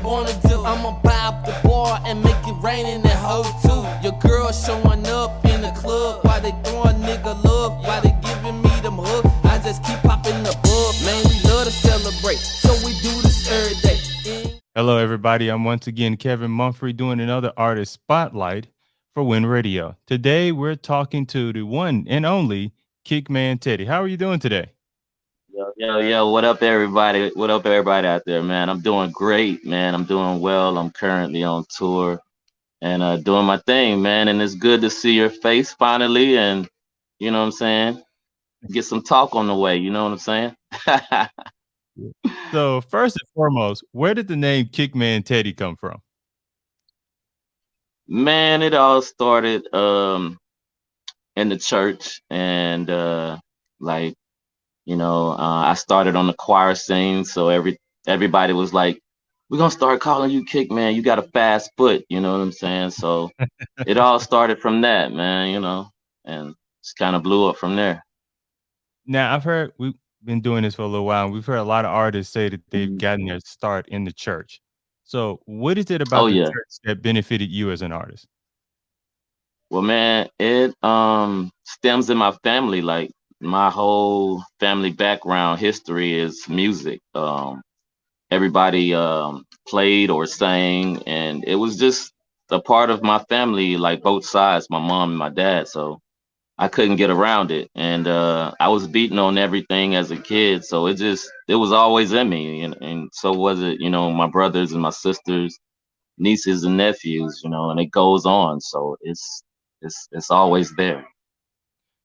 wanna do. I'ma buy up the bar and make it rain in that hoe too. Your girl showing up in the club, why they throwing nigga love, why they giving me them hugs. I just keep popping the bug, man, we love to celebrate, so we do this every day. Hello, everybody. I'm once again Kevin Mumphrey doing another artist spotlight for Win Radio. Today, we're talking to the one and only Kickman Teddy. How are you doing today? Yo. What up, everybody? What up, everybody out there, man? I'm doing great, man. I'm doing well. I'm currently on tour and doing my thing, man. And it's good to see your face finally. And you know what I'm saying? Get some talk on the way. You know what I'm saying? So, first and foremost, where did the name Kickman Teddy come from? Man, it all started in the church, and like I started on the choir scene, so everybody was like, "We're gonna start calling you Kick Man. You got a fast foot." You know what I'm saying? So it all started from that, man. And it's kind of blew up from there. Now, I've heard we've been doing this for a little while, and we've heard a lot of artists say that they've gotten their start in the church. So, what is it Oh about the yeah. church that benefited you as an artist? Well, man, it stems in my family. Like my whole family background history is music. Everybody played or sang, and it was just a part of my family, like both sides, my mom and my dad. So I couldn't get around it, and I was beating on everything as a kid. So it was always in me, and so was it. My brothers and my sisters, nieces and nephews. And it goes on. So it's always there.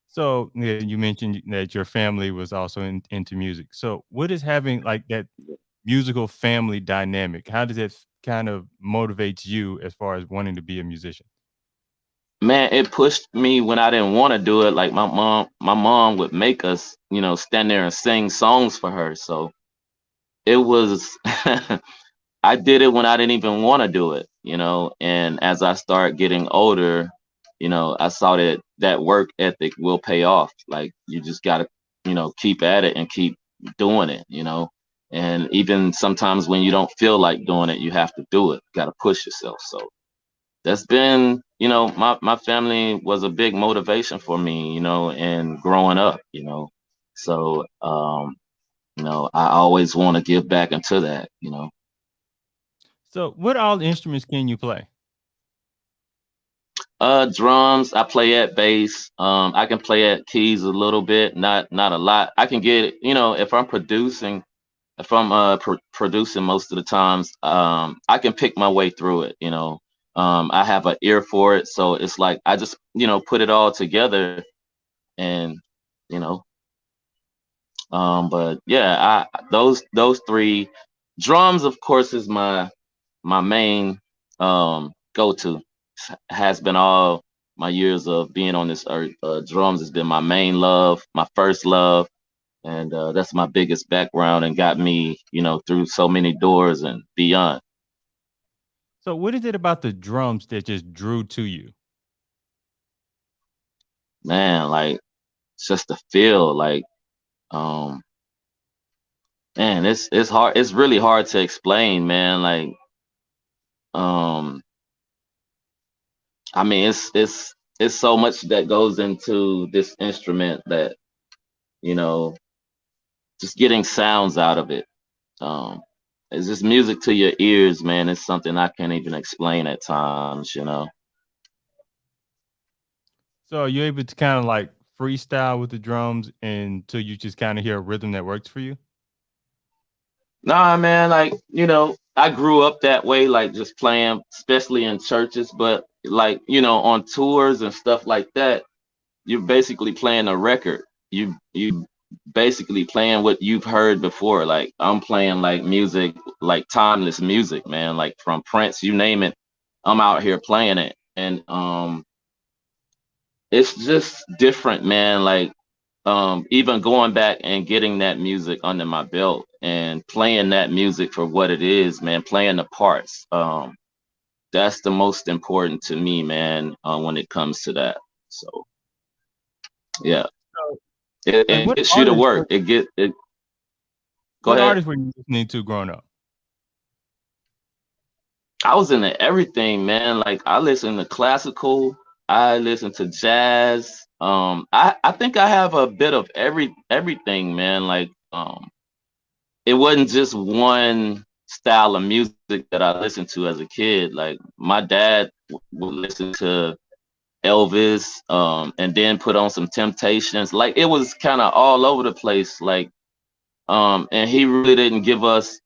So, yeah, you mentioned that your family was also into music. So, what is having like that musical family dynamic? How does that kind of motivates you as far as wanting to be a musician? Man, it pushed me when I didn't want to do it. Like my mom would make us, stand there and sing songs for her. So it was, I did it when I didn't even want to do it. And as I start getting older, I saw that work ethic will pay off. Like you just gotta, keep at it and keep doing it. And even sometimes when you don't feel like doing it, you have to do it. You gotta push yourself. So that's been, my family was a big motivation for me, and growing up. So I always want to give back into that. So, what all instruments can you play? Drums, I play at bass. I can play at keys a little bit, not a lot. I can get, if I'm producing most of the times, I can pick my way through it. I have an ear for it, so it's like I just, put it all together, and you know, but yeah, those three. Drums, of course, is my main go-to. Has been all my years of being on this earth. Drums has been my main love, my first love, and that's my biggest background and got me, through so many doors and beyond. So, what is it about the drums that just drew to you? Man, like it's just the feel, like um, man, it's hard. It's really hard to explain, man. Like um, I mean, it's so much that goes into this instrument that you know, just getting sounds out of it. Um, it's just music to your ears, man. It's something I can't even explain at times. So, are you able to kind of like freestyle with the drums until you just kind of hear a rhythm that works for you? Nah, man, like, I grew up that way, like just playing, especially in churches, but like, on tours and stuff like that, you're basically playing a record. You basically playing what you've heard before. Like I'm playing like music, like timeless music, man, like from Prince, you name it. I'm out here playing it. And it's just different, man. Like even going back and getting that music under my belt and playing that music for what it is, man, playing the parts. That's the most important to me, man, when it comes to that. So yeah, So, it, like, it gets you to work. Go what ahead. artists were you listening to growing up? I was into everything, man. Like I listened to classical, I listened to jazz. I think I have a bit of everything, man. Like it wasn't just one style of music that I listened to as a kid. Like my dad would listen to Elvis, and then put on some Temptations. Like it was kind of all over the place. Like, and he really didn't give us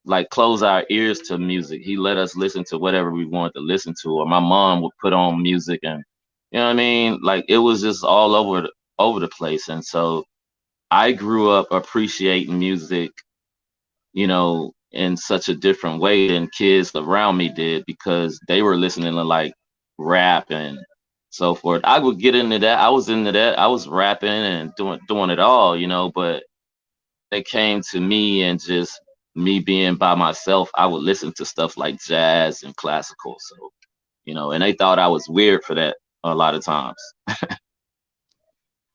like close our ears to music. He let us listen to whatever we wanted to listen to. Or my mom would put on music, and you know what I mean. Like it was just all over the place. And so I grew up appreciating music, you know, in such a different way than kids around me did, because they were listening to like rap and so forth. I would get into that. I was into that. I was rapping and doing it all, you know, but they came to me and just me being by myself, I would listen to stuff like jazz and classical. So, you know, and they thought I was weird for that a lot of times.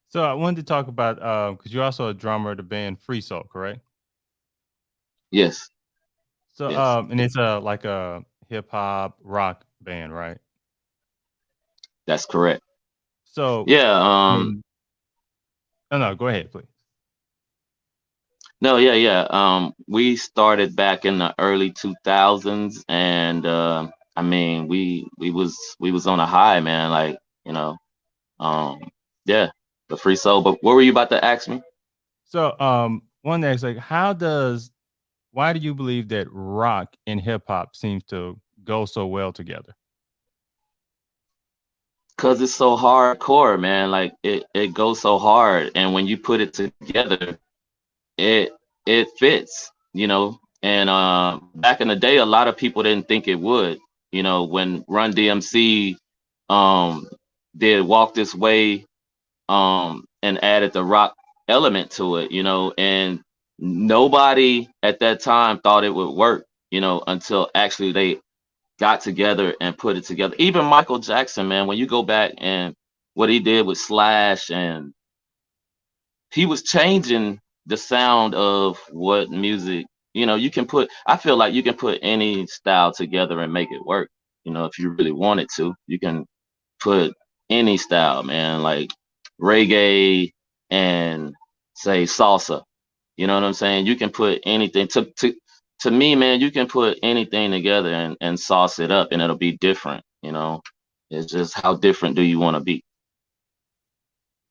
So I wanted to talk about because you're also a drummer of the band Free Soul, correct? Yes, So yes, and it's like a hip hop rock band, right? that's correct. So Yeah, when oh no, go ahead, please. no, yeah, yeah. We started back in the early 2000s, and I mean, we was on a high, man. Like, you know, um, yeah, the free soul. But what were you about to ask me? So one next, like why do you believe that rock and hip hop seems to go so well together? Cause it's so hardcore, man. Like it goes so hard, and when you put it together, it it fits, you know. And back in the day, a lot of people didn't think it would. You know, when Run DMC um did Walk This Way, and added the rock element to it, you know, and nobody at that time thought it would work, you know, until actually they got together and put it together. Even Michael Jackson, man, when you go back and what he did with Slash, and he was changing the sound of what music, you know, you can put, I feel like you can put any style together and make it work. You know, if you really wanted to, you can put any style, man, like reggae and say salsa. You know what I'm saying? You can put anything to me, man, you can put anything together and sauce it up and it'll be different, you know. It's just how different do you want to be?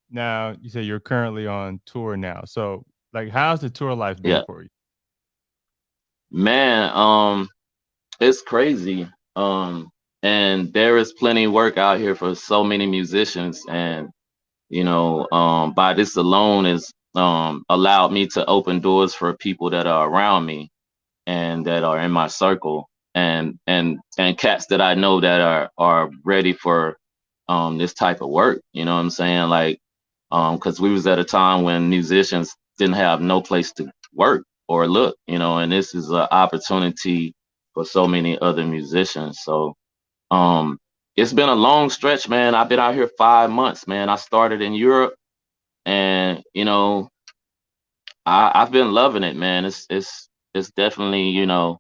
Now you say you're currently on tour now. So like how's the tour life been Yeah. for you? Man, it's crazy. And there is plenty of work out here for so many musicians, and you know, by this alone is allowed me to open doors for people that are around me and that are in my circle, and cats that I know that are ready for this type of work. You know what I'm saying? Like, because we was at a time when musicians didn't have no place to work or look, you know, and this is an opportunity for so many other musicians. So um it's been a long stretch, man. I've been out here 5 months, man. I started in Europe, and you know, I've been loving it, man. It's definitely, you know,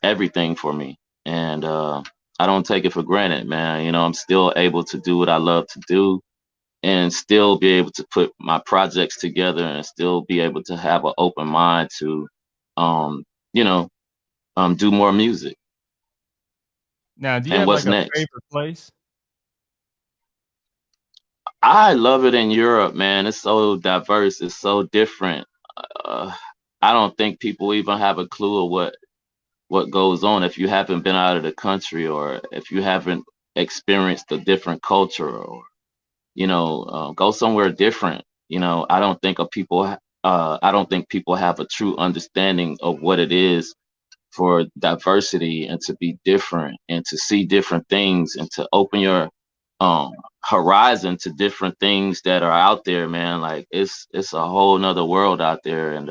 everything for me. And I don't take it for granted, man. You know, I'm still able to do what I love to do and still be able to put my projects together and still be able to have an open mind to you know, do more music. Now, do you And have what's like a next? favorite place? I love it in Europe, man. It's so diverse. It's so different. Uh, I don't think people even have a clue of what goes on if you haven't been out of the country, or if you haven't experienced a different culture, or you know, go somewhere different. You know, I don't think people have a true understanding of what it is for diversity and to be different and to see different things and to open your um horizon to different things that are out there, man. Like it's a whole nother world out there, and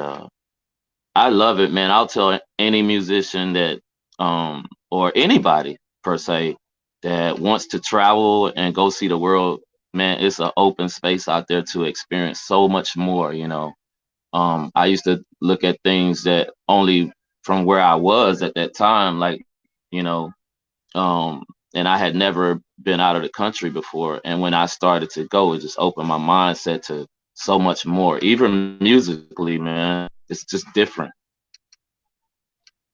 I love it, man. I'll tell any musician that or anybody per se that wants to travel and go see the world, man, it's an open space out there to experience so much more, you know. I used to look at things that only from where I was at that time, like, you know, and I had never been out of the country before. And when I started to go, it just opened my mindset to so much more, even musically, man. It's just different.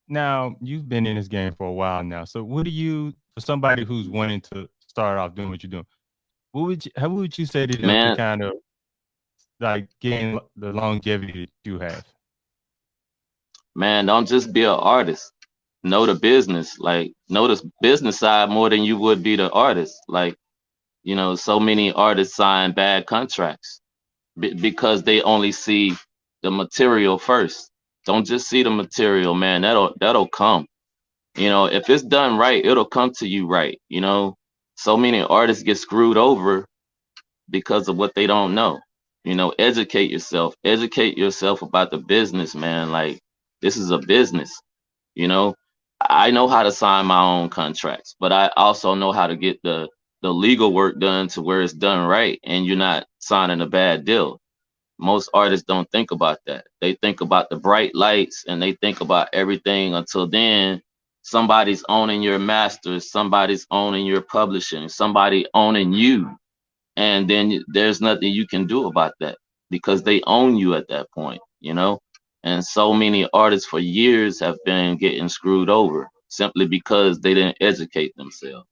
Now, you've been in this game for a while now. So what do you, for somebody who's wanting to start off doing what you're doing, how would you say to them to Man, kind of like gain the longevity that you have? man, don't just be an artist. Know the business. Like, know the business side more than you would be the artist. Like, you know, so many artists sign bad contracts because they only see the material first. Don't just see the material, man. That'll come. You know, if it's done right, it'll come to you right. You know, so many artists get screwed over because of what they don't know. You know, educate yourself. Educate yourself about the business, man. Like, this is a business. You know, I know how to sign my own contracts, but I also know how to get the legal work done to where it's done right and you're not signing a bad deal. Most artists don't think about that. They think about the bright lights and they think about everything until then somebody's owning your masters, somebody's owning your publishing, somebody owning you. And then there's nothing you can do about that because they own you at that point, you know? And so many artists for years have been getting screwed over simply because they didn't educate themselves.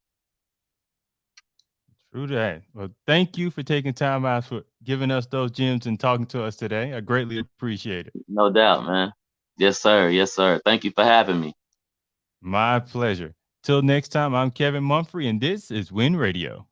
True that. Well, thank you for taking time out for giving us those gems and talking to us today. I greatly appreciate it. No doubt, man. Yes, sir. Yes, sir. Thank you for having me. My pleasure. Till next time, I'm Kevin Mumphrey, and this is Win Radio.